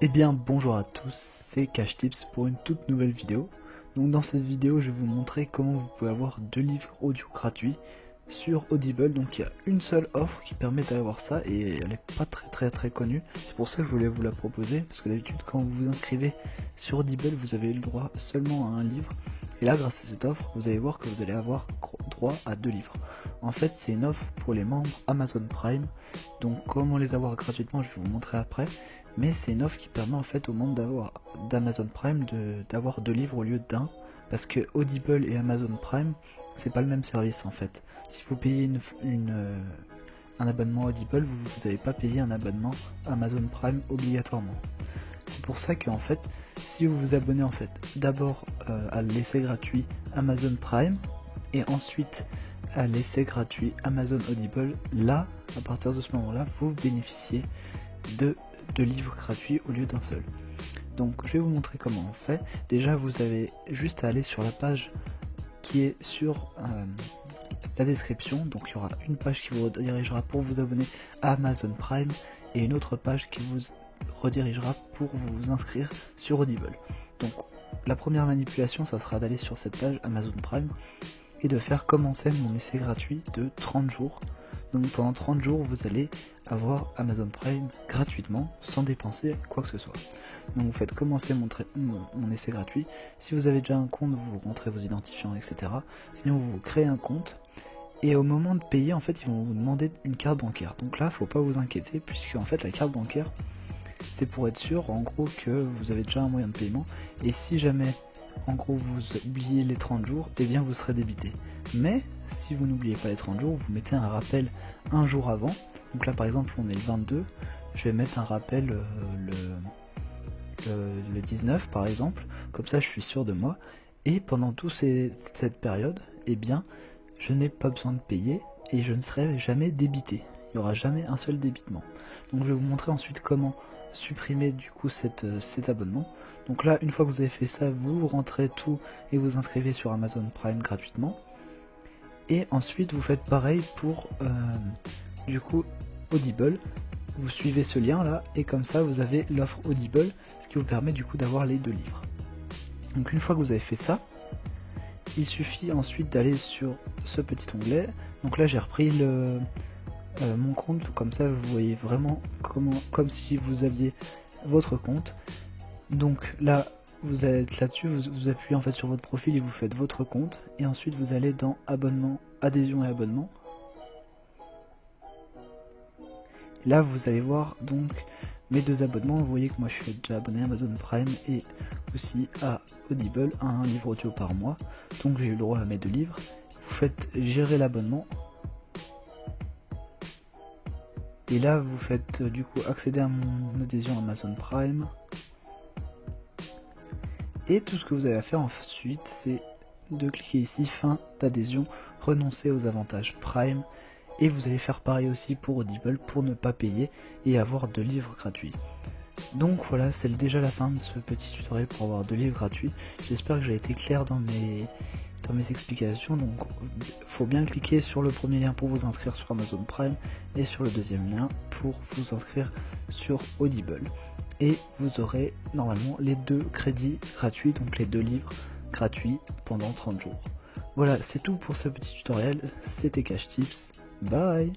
Eh bien bonjour à tous, c'est Cash Tips pour une toute nouvelle vidéo. Donc dans cette vidéo je vais vous montrer comment vous pouvez avoir 2 livres audio gratuits sur Audible. Donc il y a une seule offre qui permet d'avoir ça et elle est pas très connue. C'est pour ça que je voulais vous la proposer, parce que d'habitude quand vous vous inscrivez sur Audible vous avez le droit seulement à un livre. Et là grâce à cette offre vous allez voir que vous allez avoir droit à 2 livres. En fait c'est une offre pour les membres Amazon Prime. Donc comment les avoir gratuitement je vais vous montrer après. Mais c'est une offre qui permet en fait au monde d'Amazon Prime d'avoir 2 livres au lieu d'un, parce que Audible et Amazon Prime c'est pas le même service en fait. Si vous payez un abonnement Audible, vous n'avez pas payé un abonnement Amazon Prime obligatoirement. C'est pour ça que en fait, si vous vous abonnez en fait d'abord à l'essai gratuit Amazon Prime et ensuite à l'essai gratuit Amazon Audible, là, à partir de ce moment-là, vous bénéficiez de 2 livres gratuits au lieu d'un seul. Donc je vais vous montrer comment on fait. Déjà vous avez juste à aller sur la page qui est sur la description. Donc il y aura une page qui vous redirigera pour vous abonner à Amazon Prime et une autre page qui vous redirigera pour vous inscrire sur Audible. Donc la première manipulation ça sera d'aller sur cette page Amazon Prime et de faire commencer mon essai gratuit de 30 jours. Donc pendant 30 jours, vous allez avoir Amazon Prime gratuitement, sans dépenser quoi que ce soit. Donc vous faites commencer mon essai gratuit. Si vous avez déjà un compte, vous rentrez vos identifiants, etc. Sinon, vous créez un compte. Et au moment de payer, en fait, ils vont vous demander une carte bancaire. Donc là, faut pas vous inquiéter, puisque en fait, la carte bancaire, c'est pour être sûr, en gros, que vous avez déjà un moyen de paiement. Et si jamais, en gros, vous oubliez les 30 jours, eh bien, vous serez débité. Mais si vous n'oubliez pas les 30 jours, vous mettez un rappel un jour avant. Donc là par exemple on est le 22, je vais mettre un rappel le 19 par exemple, comme ça je suis sûr de moi. Et pendant toute cette période, eh bien je n'ai pas besoin de payer et je ne serai jamais débité. Il n'y aura jamais un seul débitement. Donc je vais vous montrer ensuite comment supprimer du coup cet abonnement. Donc là une fois que vous avez fait ça, vous rentrez tout et vous inscrivez sur Amazon Prime gratuitement. Et ensuite vous faites pareil pour du coup Audible. Vous suivez ce lien là et comme ça vous avez l'offre Audible, ce qui vous permet du coup d'avoir les 2 livres. Donc une fois que vous avez fait ça, il suffit ensuite d'aller sur ce petit onglet. Donc là j'ai repris mon compte, comme ça vous voyez vraiment comme si vous aviez votre compte. Donc là vous êtes là-dessus, vous appuyez en fait sur votre profil et vous faites votre compte, et ensuite vous allez dans abonnement, adhésion et abonnement. Là vous allez voir donc mes 2 abonnements. Vous voyez que moi je suis déjà abonné à Amazon Prime et aussi à Audible, à un livre audio par mois, donc j'ai eu le droit à mes 2 livres. Vous faites gérer l'abonnement et là vous faites du coup accéder à mon adhésion Amazon Prime. Et tout ce que vous avez à faire ensuite, c'est de cliquer ici, fin d'adhésion, renoncer aux avantages Prime, et vous allez faire pareil aussi pour Audible pour ne pas payer et avoir 2 livres gratuits. Donc voilà, c'est déjà la fin de ce petit tutoriel pour avoir 2 livres gratuits. J'espère que j'ai été clair dans mes explications. Donc faut bien cliquer sur le premier lien pour vous inscrire sur Amazon Prime et sur le deuxième lien pour vous inscrire sur Audible. Et vous aurez normalement les 2 crédits gratuits, donc les 2 livres gratuits pendant 30 jours. Voilà, c'est tout pour ce petit tutoriel. C'était Cash Tips. Bye!